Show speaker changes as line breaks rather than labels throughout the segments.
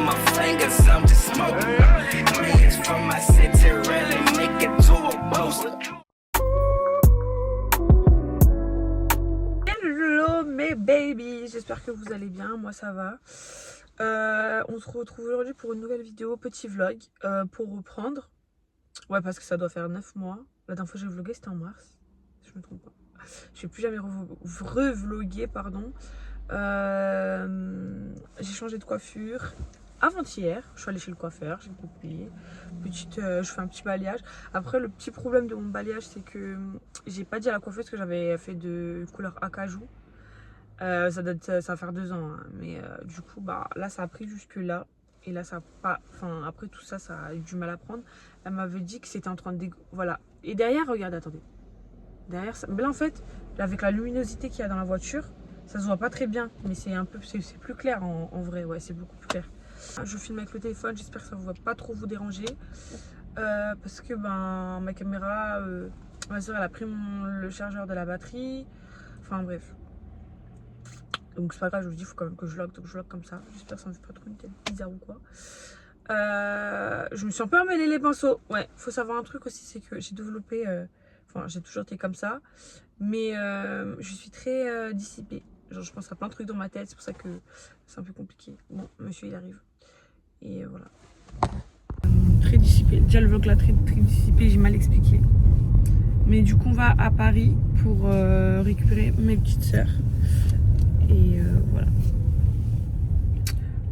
my fingers, I'm just smoking. Millions from my city, really make it to a poster.
Hello mes babies, j'espère que vous allez bien, moi ça va. On se retrouve aujourd'hui pour une nouvelle vidéo, petit vlog, pour reprendre. Ouais, parce que ça doit faire 9 mois. La dernière fois que j'ai vlogué c'était en mars, si je me trompe pas. Je vais plus jamais revloguer, pardon. J'ai changé de coiffure avant-hier. Je suis allée chez le coiffeur, j'ai coupé. Je fais un petit balayage. Après, le petit problème de mon balayage, c'est que j'ai pas dit à la coiffeuse que j'avais fait de couleur acajou. Ça va faire 2 ans, hein. Mais du coup, bah là, ça a pris jusque là. Et là, ça a pas. Enfin, après tout ça, ça a eu du mal à prendre. Elle m'avait dit que c'était en train de voilà. Et derrière, regardez, attendez. Derrière, ça... Mais là, en fait, avec la luminosité qu'il y a dans la voiture, ça se voit pas très bien. Mais c'est un peu, c'est plus clair en vrai. Ouais, c'est beaucoup plus clair. Je filme avec le téléphone. J'espère que ça ne va pas trop vous déranger. Parce que ben, ma caméra, ma soeur, elle a pris le chargeur de la batterie. Enfin, bref. Donc c'est pas grave, je vous dis, il faut quand même que je vlog, donc je vlog comme ça. J'espère que ça me fait pas trop une tête bizarre ou quoi. Je me suis un peu emmêlé les pinceaux. Ouais, faut savoir un truc aussi, c'est que j'ai développé, enfin j'ai toujours été comme ça, mais je suis très dissipée. Genre je pense à plein de trucs dans ma tête, c'est pour ça que c'est un peu compliqué. Bon, monsieur il arrive. Et voilà. Très dissipée. Déjà le vlog là, très dissipé, j'ai mal expliqué. Mais du coup on va à Paris pour récupérer mes petites sœurs. Et voilà.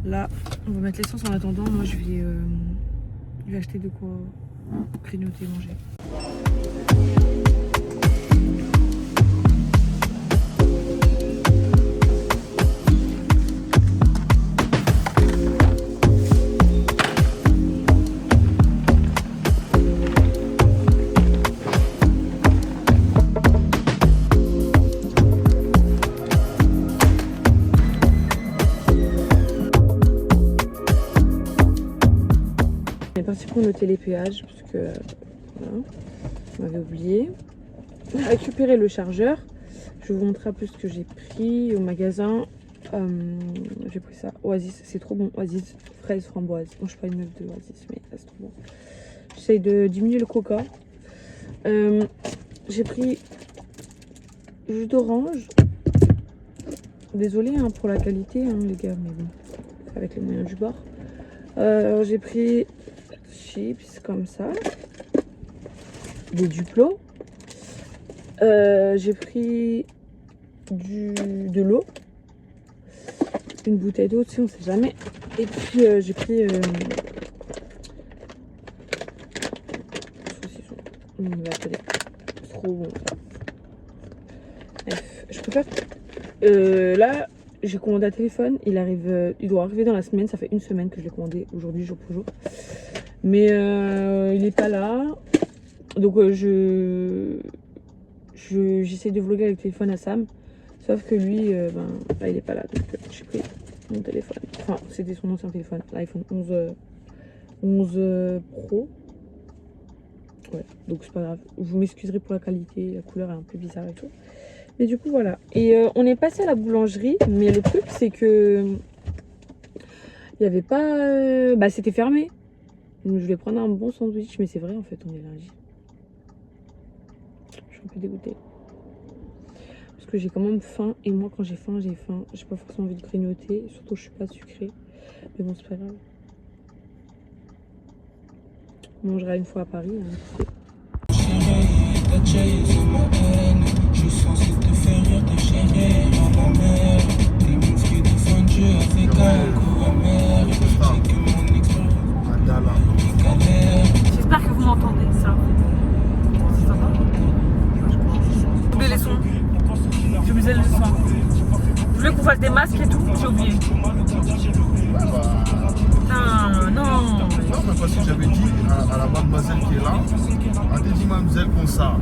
Là, on va mettre l'essence en attendant. Moi, je vais acheter de quoi grignoter, manger. On est parti pour noter les péages parce que voilà, on m'avait oublié. Récupérer le chargeur. Je vais vous montrer un peu ce que j'ai pris au magasin. J'ai pris ça. Oasis, c'est trop bon. Oasis, fraise, framboise. Moi je suis pas une meuf de Oasis, mais c'est trop bon. J'essaye de diminuer le coca. J'ai pris jus d'orange. Désolée hein, pour la qualité, hein, les gars, mais bon, avec les moyens du bord. J'ai pris chips comme ça, des Duplo, j'ai pris de l'eau, une bouteille d'eau, tu sais, on sait jamais, et puis j'ai pris c'est trop bon ça. Bref, je préfère là j'ai commandé un téléphone, il doit arriver dans la semaine, ça fait 1 semaine que je l'ai commandé aujourd'hui jour pour jour. Mais il est pas là. Donc j'essaie de vlogger avec le téléphone à Sam. Sauf que lui, ben, là il est pas là. Donc j'ai pris mon téléphone. Enfin, c'était son ancien téléphone, l'iPhone 11 Pro. Ouais, donc c'est pas grave. Vous m'excuserez pour la qualité, la couleur est un peu bizarre et tout. Mais du coup voilà. Et on est passé à la boulangerie. Mais le truc c'est que il y avait pas. Bah c'était fermé. Donc je vais prendre un bon sandwich. Mais c'est vrai en fait on est lundi. Je suis un peu dégoûtée. Parce que j'ai quand même faim. Et moi quand j'ai faim, j'ai faim. J'ai pas forcément envie de grignoter. Surtout je suis pas sucrée. Mais bon c'est pas grave. On mangera une fois à Paris. Hein.
Je suis censé te faire rire, te chérir à la mer. T'es une fille de fin de jeu avec un coup amer. J'ai que mon expérience.
J'espère que vous m'entendez ça. Ça va? J'ai oublié les sons. J'ai oublié le son. Je voulais qu'on fasse des masques et tout, j'ai oublié. Non.
Non, mais parce que j'avais dit à la mademoiselle qui est là, on a dit mademoiselle comme ça,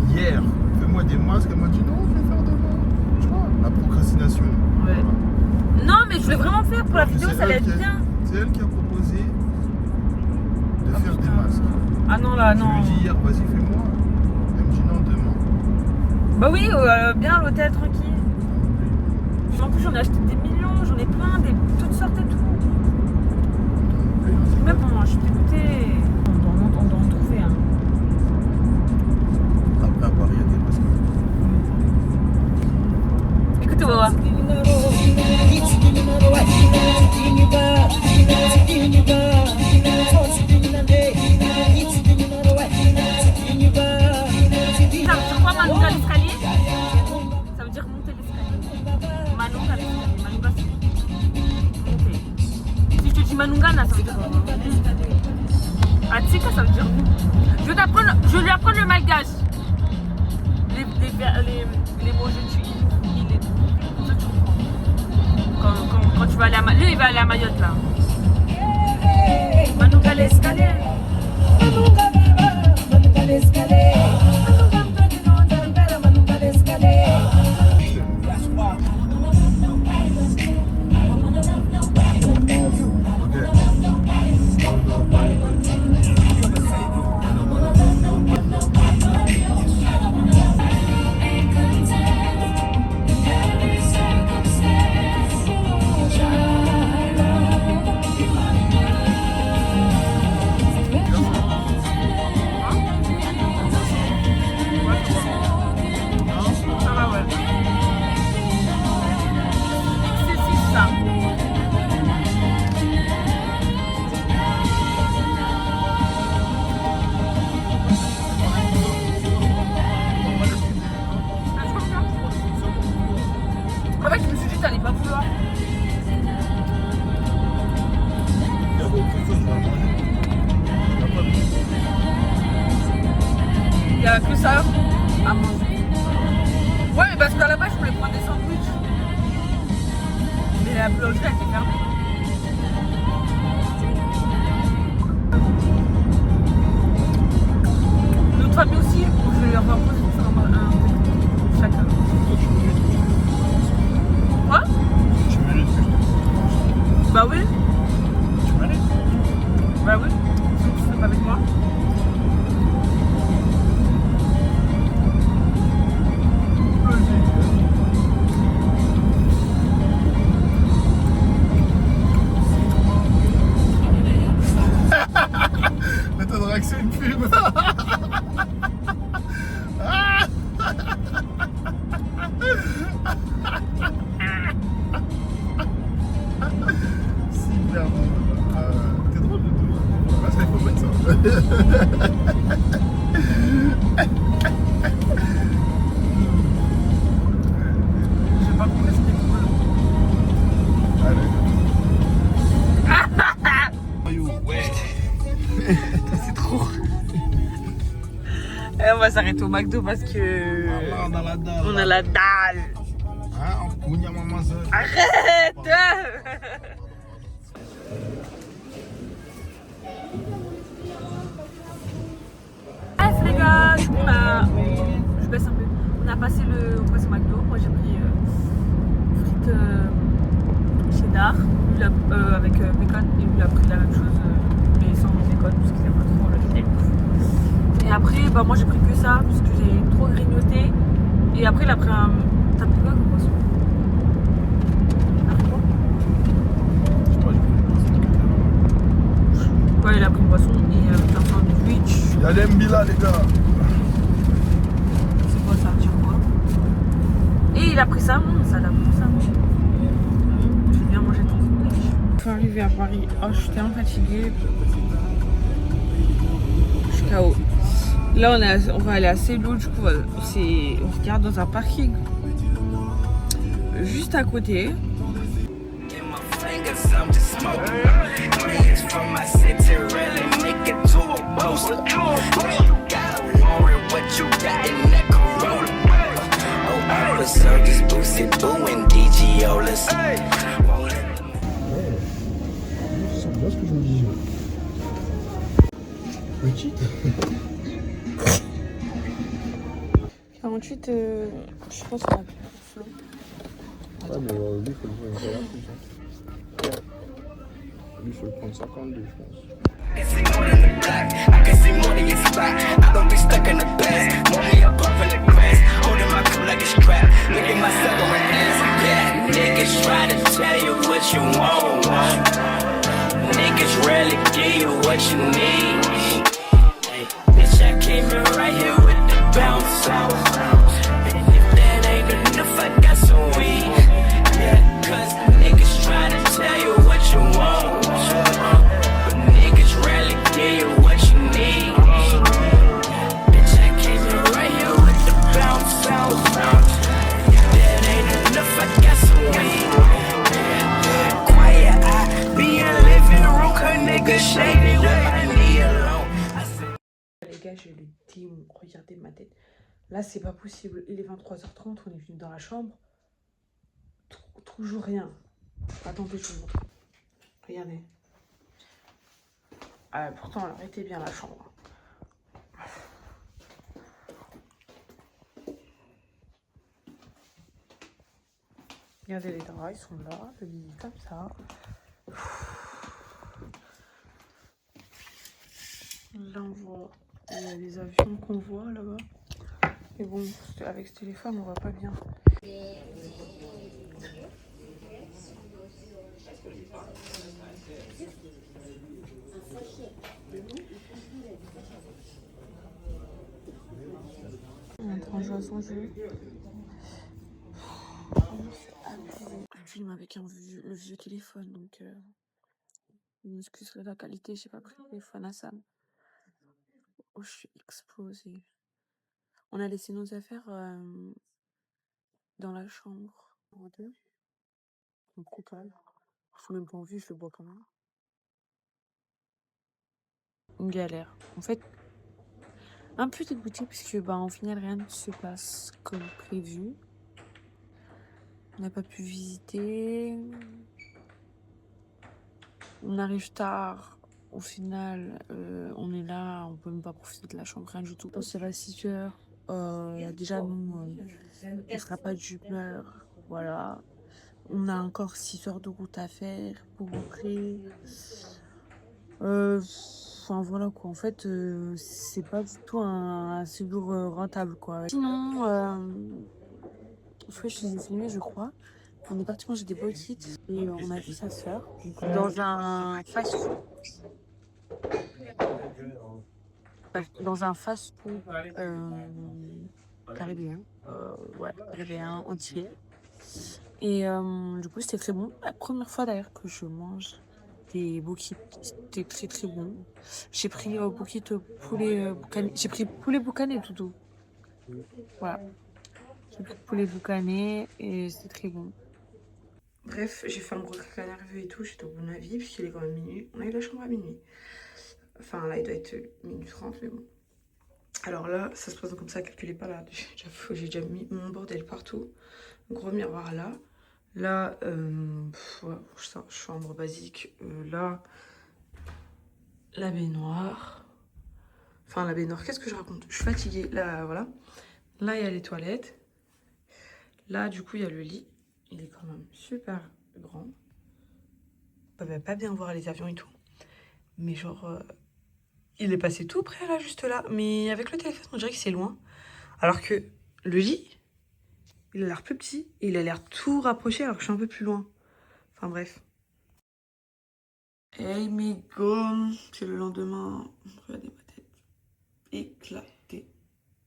hier, fais-moi des masques, elle m'a dit non, je vais faire demain. Tu vois, la procrastination.
Ouais. Voilà. Non, mais je voulais vraiment faire pour la vidéo, ça allait être bien.
C'est elle qui a proposé de faire des masques.
Ah non, là, non.
Je lui ai dit hier, vas-y, fais-moi. Elle me dit non, demain.
Bah oui, bien à l'hôtel, tranquille. En plus, j'en ai acheté des millions, j'en ai plein, toutes sortes et tout. Manungana, ça veut dire quoi? Atika, ça veut dire nous. Je vais lui apprendre le malgache. Les mots, je tue. Quand tu vas aller à Mayotte. Lui, il va aller à Mayotte, là. Manunga l'escalier. Manunga l'escalier. En fait, je me suis dit, t'allais pas vouloir. Il y a que ça à manger. Ouais, mais parce qu'à la base, je voulais prendre des sandwichs. Mais la boulangerie, elle était fermée. Notre famille aussi, je vais leur proposer de faire un chacun. Quoi?
Tu mérites que je te prenne.
Bah oui.
Tu mérites.
Bah oui. Tu fais pas avec moi.
Mais t'as accès à une pub. Super drôle. T'es drôle de tout. Parce qu'il faut mettre ça.
Je sais pas pourquoi c'était drôle. C'est trop. Et on va s'arrêter au McDo parce que
On a la dalle.
on a la dalle.
Hein, on cogne à maman ça.
Arrête. Bref les gars, je baisse un peu. On a passé au McDo. Moi j'ai pris frites cheddar, lui, avec bacon, et lui a pris la même chose, mais sans bacon parce qu'il aime pas trop le filet. Et après, bah, moi j'ai pris que ça parce que j'ai trop grignoté. Et après il a pris un. T'as pris quoi comme poisson? T'as pris quoi?
Je sais pas, j'ai pris une personne.
Ouais, il a pris une boisson et avec un sandwich.
Il y a les Mbila, les gars.
C'est quoi ça? Tu vois? Et il a pris ça, ça l'a pris ça. J'ai bien mangé ton sandwich. Je suis arrivée à Paris. Oh, je suis tellement fatiguée. Je suis KO. Là, on va aller à Séoul. Du coup, on regarde dans un parking juste à côté.
C'est bien ce que je me disais. Petite.
48, je pense qu'on a plus flot.
Ouais, mais lui, il faut le prendre une plus. Hein. Lui, il faut le prendre 52, je pense.
I can see more in the black. I can see more in your spot. I don't be stuck in the past. Money up off in the grass. Holding my cup like a strap. Look at myself on my ass. Yeah, niggas try to tell you what you want. Niggas rarely give you what you need. Hey, bitch, I came in right here with the bounce. And if that ain't enough, I got some weed. Yeah, cause niggas try to tell you what you want. Give you what you need. Bitch, I came in right here with the bounce. If that ain't enough, I got some weed. Quiet, I be a living good shape with my knee alone.
Les gars, j'ai le démon. Regardez ma tête. Là, c'est pas possible. Il est 23h30. On est venu dans la chambre. Toujours rien. Attendez, je vous montre. Regardez. Ah, pourtant, elle était bien la chambre. Regardez les draps, ils sont là. Le lit comme ça. Là, on voit. Il y a des avions qu'on voit là-bas. Mais bon, avec ce téléphone, on voit pas bien. On est en train de jouer à son jeu. Je filme avec le vieux téléphone, donc je m'excuse de la qualité, j'ai pas pris le téléphone à Sam. Oh, je suis explosée. On a laissé nos affaires dans la chambre. On coupable. Je suis même pas envie, je le bois quand même. Une galère. En fait, un peu dégoûtée puisque en final rien ne se passe comme prévu. On n'a pas pu visiter. On arrive tard. Au final, on est là, on peut même pas profiter de la chambre, rien du tout. C'est à 6h. Déjà, nous, on ne sera pas d'humeur. Voilà. On a encore 6 heures de route à faire pour rentrer. Enfin, voilà quoi. En fait, c'est pas du tout un séjour rentable quoi. Sinon, je vous ai filmé, je crois. On est parti manger des boquettes et on a vu sa sœur dans un fast-food. Dans un fast-food caribéen. Ouais, caribéen entier. Et du coup, c'était très bon. La première fois d'ailleurs que je mange des bouquettes, c'était très très bon. J'ai pris bouquette poulet boucané. J'ai pris poulet boucané tout doux. Voilà. J'ai pris poulet boucané et c'était très bon. Bref, j'ai fait un gros truc à nerveux et tout, j'étais au bon avis, puisqu'il est quand même minuit. On a eu la chambre à minuit. Enfin, là, il doit être minuit 30, mais bon. Alors là, ça se passe comme ça, calculez pas là. J'ai déjà mis mon bordel partout. Gros miroir là. Là, ouais, chambre basique. Là, la baignoire. Enfin, la baignoire, qu'est-ce que je raconte? Je suis fatiguée. Là, voilà. Là, il y a les toilettes. Là, du coup, il y a le lit. Il est quand même super grand. On peut pas bien voir les avions et tout. Mais genre, il est passé tout près là, juste là. Mais avec le téléphone, on dirait que c'est loin. Alors que le lit, il a l'air plus petit. Et il a l'air tout rapproché alors que je suis un peu plus loin. Enfin bref. Hey mes gommes, c'est le lendemain. Regardez ma tête. Éclatée.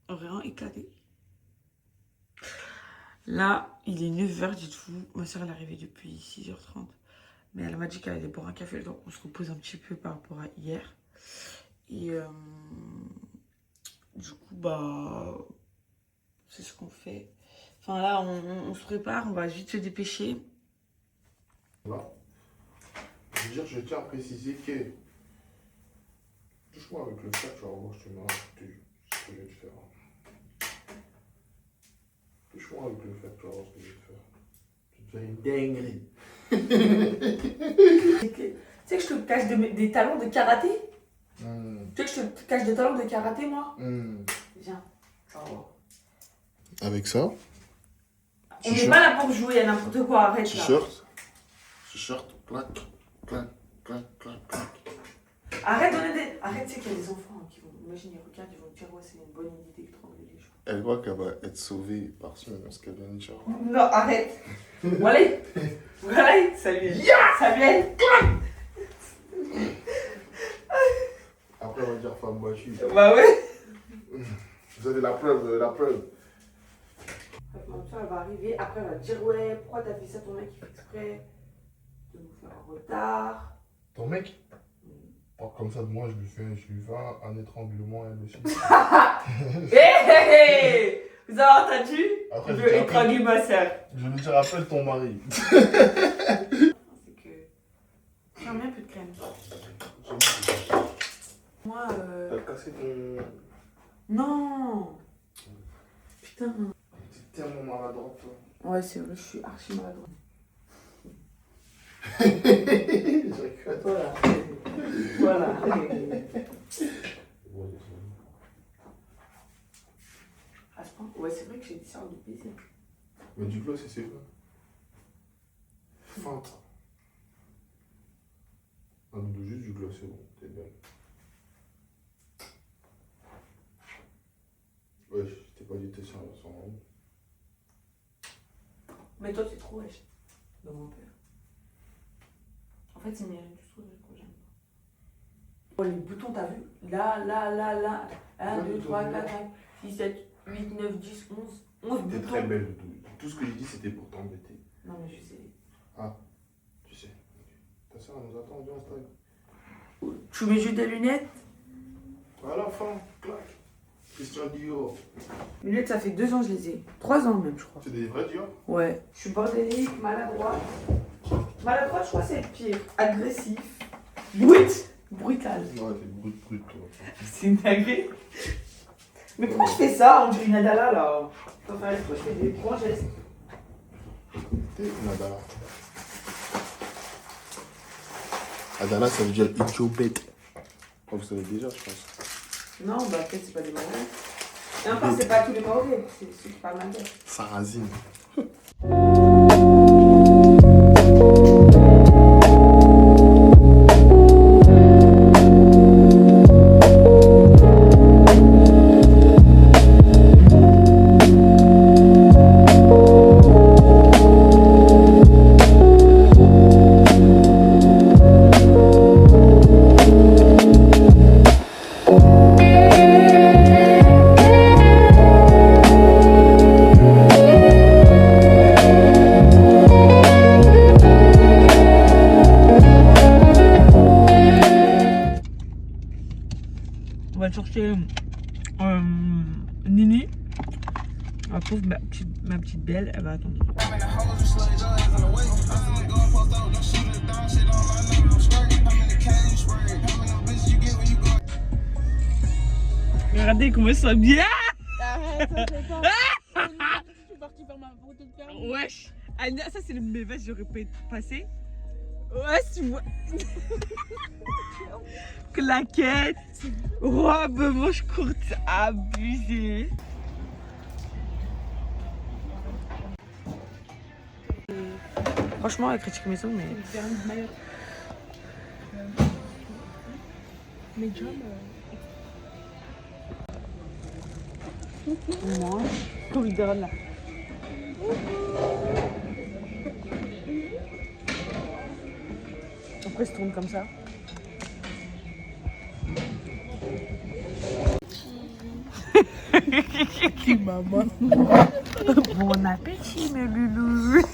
Vraiment éclatée. Là, il est 9h, dites-vous. Ma soeur, elle est arrivée depuis 6h30. Mais elle m'a dit qu'elle allait boire un café. Donc, on se repose un petit peu par rapport à hier. Et du coup, c'est ce qu'on fait. Enfin, là, on se prépare. On va vite se dépêcher.
Là. Je tiens à préciser que. Touche-moi avec le fer, tu vas voir, je te mets ce que je vais te faire. Touche-moi avec le fer, tu vas voir ce que je vais te faire. Tu te fais une dinguerie.
Tu sais que je te cache des talons de karaté? Tu sais que je te cache des talons de karaté, moi? Viens.
Avec ça.
On n'est pas là pour jouer à n'importe quoi, arrête là.
T-shirt, clac, clac, clac, clac, clac.
Arrête, arrête, tu sais qu'il y a des enfants qui vont, imagine, ils regardent, ils vont dire, ouais, c'est une bonne idée d'étrangler les gens.
Elle voit qu'elle va être sauvée par ce qu'elle vient de dire.
Non, arrête. Voilà, salut. Samuel.
Après, on va dire femme battue.
Bah ouais.
Vous avez la preuve, la preuve.
Ma soeur, elle va arriver, après elle va dire, ouais, pourquoi t'as fait ça, ton mec, il fait exprès de nous faire un retard.
Ton mec? Comme ça, moi, je lui fais un étranglement, elle aussi.
Hé vous avez entendu?
Après,
je veux étrangler ma soeur.
Je vais lui dire, appelle ton mari.
C'est que... J'en mets un peu de crème. Moi,
T'as cassé ton.
Non. Putain.
T'es tellement maladroit, toi.
Ouais, c'est vrai, je suis archi maladroit.
Je rigole.
Voilà. Voilà. À ce point. Ouais, c'est vrai que j'ai des sortes de baiser.
Mais du gloss, c'est quoi? Feinte. Ah, donc juste du gloss, c'est bon, t'es belle. Ouais, je t'ai pas dit t'es sérieux, sans vraiment.
Mais toi, t'es trop wesh. Dans mon père. En fait, il mérite du tout, j'aime pas. Oh, les boutons, t'as vu? Là. 1, 2, 3, 4, 5, 6, 7, 8, 9, 10, 11
T'es
boutons.
très belle, tout ce que j'ai dit, c'était pour t'embêter.
Non, mais je sais.
Ah, tu sais. Ta soeur, elle nous attend, viens, on se taille.
Tu mets juste des lunettes?
À la fin, clac. Christian Dior.
Lunettes, ça fait 2 ans que je les ai. 3 ans même, je crois.
C'est des vrais Dior?
Ouais. Je suis bordélique, maladroite. Maladroite, je crois que c'est le pire. Agressif. Brutal.
Ouais, t'es brut, toi.
C'est une dinguerie. Mais pourquoi je fais ça? On dirait une Nadala là. Faut faire les trucs, je fais des grands gestes.
T'es Nadala. Nadala, ça veut dire idiot bête. Oh, vous savez déjà, je pense.
Non, bah peut-être c'est pas des Marocains. Et encore, c'est pas tous les Marocains, c'est ceux qui parlent malgache.
Sarrazine.
On va chercher Nini. Ma pauvre, ma petite belle, elle va attendre. Regardez comment ça bien.
Arrête, ça fait pas. Je suis partie faire ma photo de ferme.
Wesh. Ça c'est le mauvais, j'aurais pas passé. Ouais, tu vois. Claquette, robe, manche courte, abusé. Franchement, elle critique mes sons, mais.
Mes jambes.
Moi, comme il là. Après, se tourne comme ça.
Maman.
Bon appétit, mes loulous.